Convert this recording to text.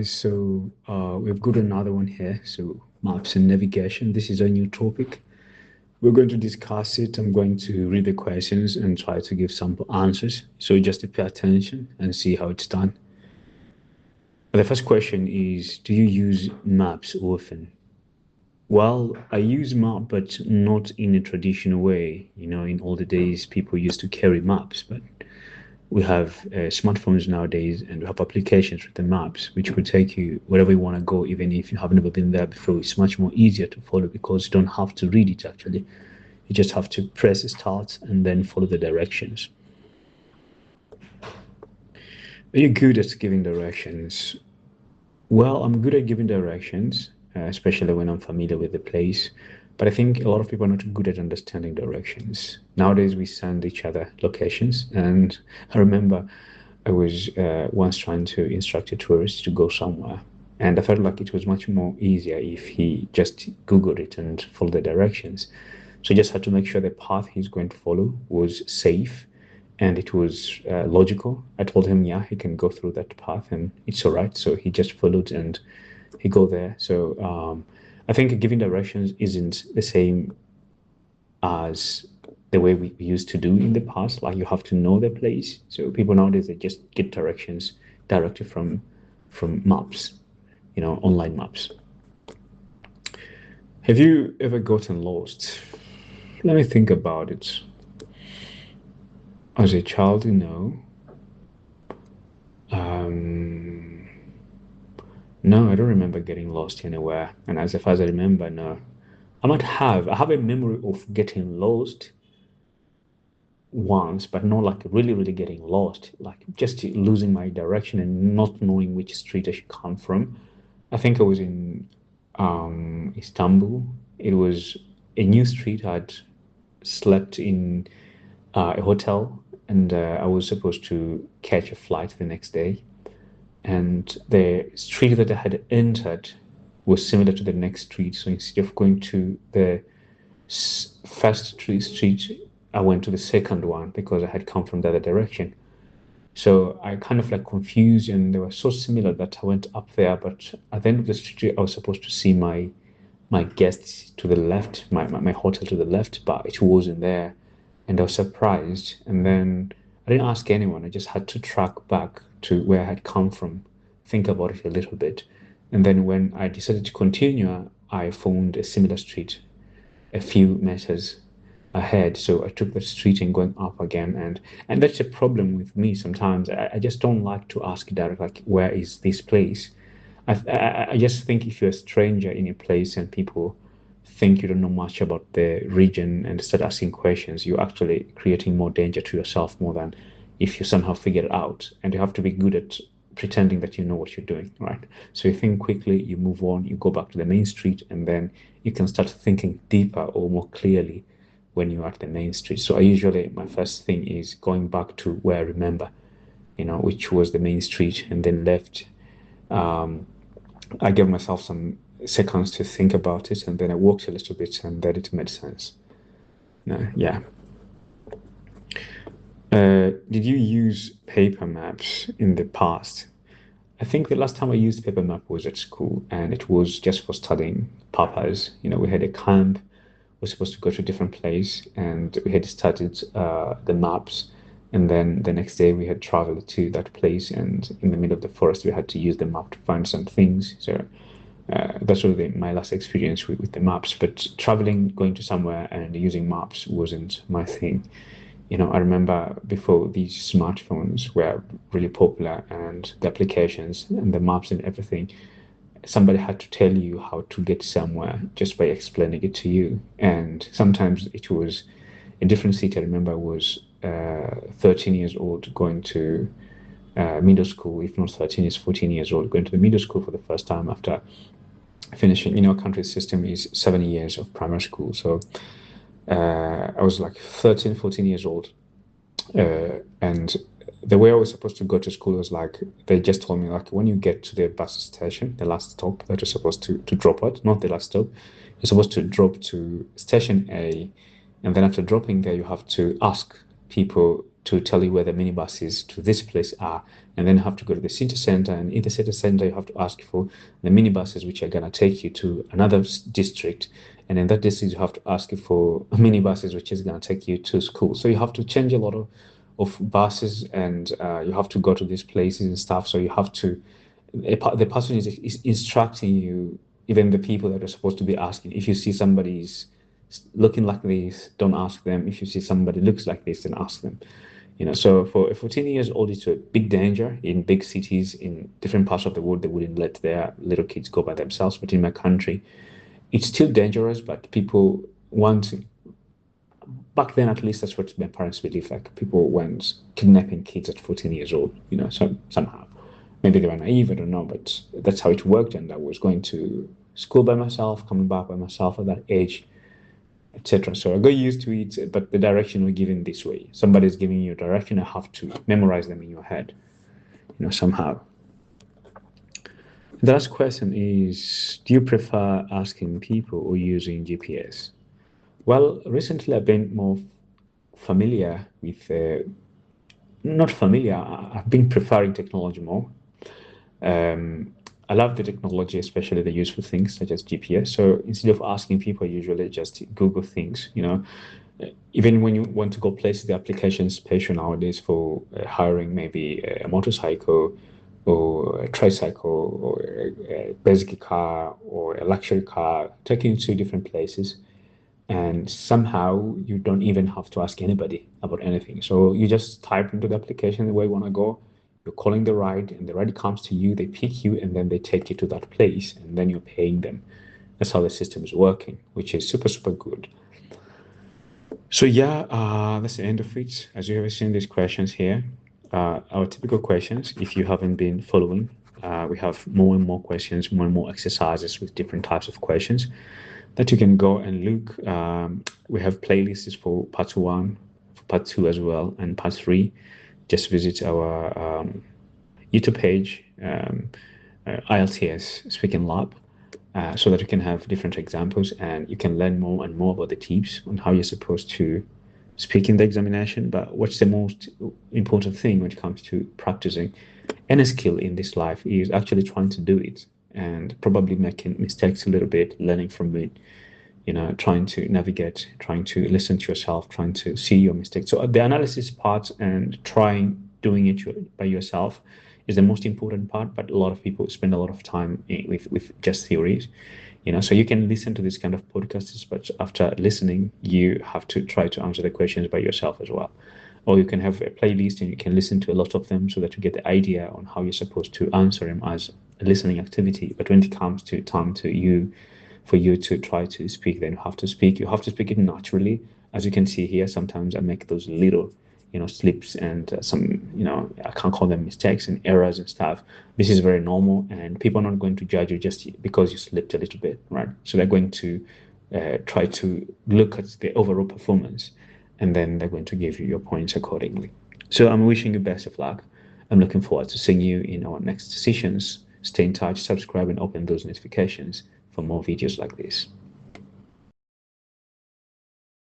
We've got another one here. So maps and navigation. This is a new topic. We're going to discuss it. I'm going to read the questions and try to give some answers. So just to pay attention and see how it's done. The first question is, do you use maps often? Well, I use map, but not in a traditional way. In older days, people used to carry maps, but we have smartphones nowadays, and we have applications with the maps which will take you wherever you want to go, even if you have never been there before. It's much more easier to follow because you don't have to read it actually. You just have to press start and then follow the directions. Are you good at giving directions? Well, I'm good at giving directions, especially when I'm familiar with the place. But I think a lot of people are not good at understanding directions. Nowadays, we send each other locations. And I remember I was once trying to instruct a tourist to go somewhere. And I felt like it was much more easier if he just Googled it and followed the directions. So he just had to make sure the path he's going to follow was safe and it was logical. I told him, yeah, he can go through that path and it's all right. So he just followed and he go there. I think giving directions isn't the same as the way we used to do in the past. Like you have to know the place. So people nowadays they just get directions directly from maps, online maps. Have you ever gotten lost? Let me think about it. As a child, Um, no, I don't remember getting lost anywhere. And as far as I remember, no. I have a memory of getting lost once, but not like really, really getting lost, like just losing my direction and not knowing which street I should come from. I think I was in Istanbul. It was a new street. I'd slept in a hotel and I was supposed to catch a flight the next day. And the street that I had entered was similar to the next street. So instead of going to the first street, I went to the second one because I had come from the other direction. So I kind of like confused, and they were so similar that I went up there. But at the end of the street, I was supposed to see my guests to the left, my hotel to the left, but it wasn't there. And I was surprised. And then I didn't ask anyone. I just had to track back to where I had come from, think about it a little bit. And then when I decided to continue, I found a similar street a few meters ahead. So I took the street and going up again. And that's a problem with me sometimes. I just don't like to ask direct, like, where is this place? I just think if you're a stranger in a place and people think you don't know much about the region and start asking questions, you're actually creating more danger to yourself more than if you somehow figure it out. And you have to be good at pretending that you know what you're doing, right? So you think quickly, you move on, you go back to the main street, and then you can start thinking deeper or more clearly when you're at the main street. So I usually, my first thing is going back to where I remember, which was the main street, and then left. Um, I gave myself some seconds to think about it, and then I walked a little bit, and then it made sense. Yeah. Did you use paper maps in the past? I think the last time I used paper map was at school, and it was just for studying purpose. We had a camp. We were supposed to go to a different place, and we had studied the maps. And then the next day we had traveled to that place, and in the middle of the forest, we had to use the map to find some things. So that's really my last experience with the maps. But traveling, going to somewhere and using maps wasn't my thing. I remember before these smartphones were really popular and the applications and the maps and everything, somebody had to tell you how to get somewhere just by explaining it to you. And sometimes it was a different city. I remember I was 13 years old going to middle school, if not 13 years, 14 years old, going to the middle school for the first time after finishing, our country's system is 7 years of primary school. So I was like 13, 14 years old. And the way I was supposed to go to school was like, they just told me, like, when you get to the bus station, the last stop that you're supposed to drop at, not the last stop, you're supposed to drop to station A. And then after dropping there, you have to ask people to tell you where the minibuses to this place are. and then you have to go to the city center, and in the city center you have to ask for the minibuses which are going to take you to another district, and in that district you have to ask for minibuses which is going to take you to school. So you have to change a lot of buses, and you have to go to these places and stuff. So you have to, the person is instructing you, even the people that are supposed to be asking. If you see somebody's looking like this, don't ask them. If you see somebody looks like this, then ask them. So for a 14 years old, it's a big danger. In big cities in different parts of the world, they wouldn't let their little kids go by themselves. But in my country, it's still dangerous, but people want, back then at least that's what my parents believed, like people went kidnapping kids at 14 years old, so somehow. Maybe they were naive, I don't know, but that's how it worked. And I was going to school by myself, coming back by myself at that age, etc. So I got used to it, but the direction we're given this way. Somebody's giving you a direction, I have to memorize them in your head, somehow. The last question is, do you prefer asking people or using GPS? Well, recently I've been more familiar with, not familiar, I've been preferring technology more. I love the technology, especially the useful things such as GPS. So instead of asking people, I usually just Google things. Even when you want to go places, the application is special nowadays for hiring maybe a motorcycle or a tricycle or a basic car or a luxury car, taking you to different places. And somehow you don't even have to ask anybody about anything. So you just type into the application where you want to go, you're calling the ride, and the ride comes to you, they pick you, and then they take you to that place, and then you're paying them. That's how the system is working, which is super, super good. So yeah, that's the end of it. As you have seen these questions here, our typical questions. If you haven't been following, we have more and more questions, more and more exercises with different types of questions that you can go and look. We have playlists for part one, for part two as well, and part three. Just visit our YouTube page, IELTS Speaking Lab, so that you can have different examples and you can learn more and more about the tips on how you're supposed to speak in the examination. But what's the most important thing when it comes to practicing any skill in this life is actually trying to do it and probably making mistakes a little bit, learning from it, trying to navigate, trying to listen to yourself, trying to see your mistakes. So the analysis part and doing it by yourself is the most important part, but a lot of people spend a lot of time with just theories. So you can listen to this kind of podcasts, but after listening, you have to try to answer the questions by yourself as well. Or you can have a playlist and you can listen to a lot of them so that you get the idea on how you're supposed to answer them as a listening activity. But when it comes to time for you to try to speak, then you have to speak it naturally. As you can see here, sometimes I make those little slips and some I can't call them mistakes and errors and stuff. This is very normal, and people are not going to judge you just because you slipped a little bit, right? So they're going to try to look at the overall performance, and then they're going to give you your points accordingly. So I'm wishing you best of luck. I'm looking forward to seeing you in our next sessions. Stay in touch, subscribe, and open those notifications for more videos like this.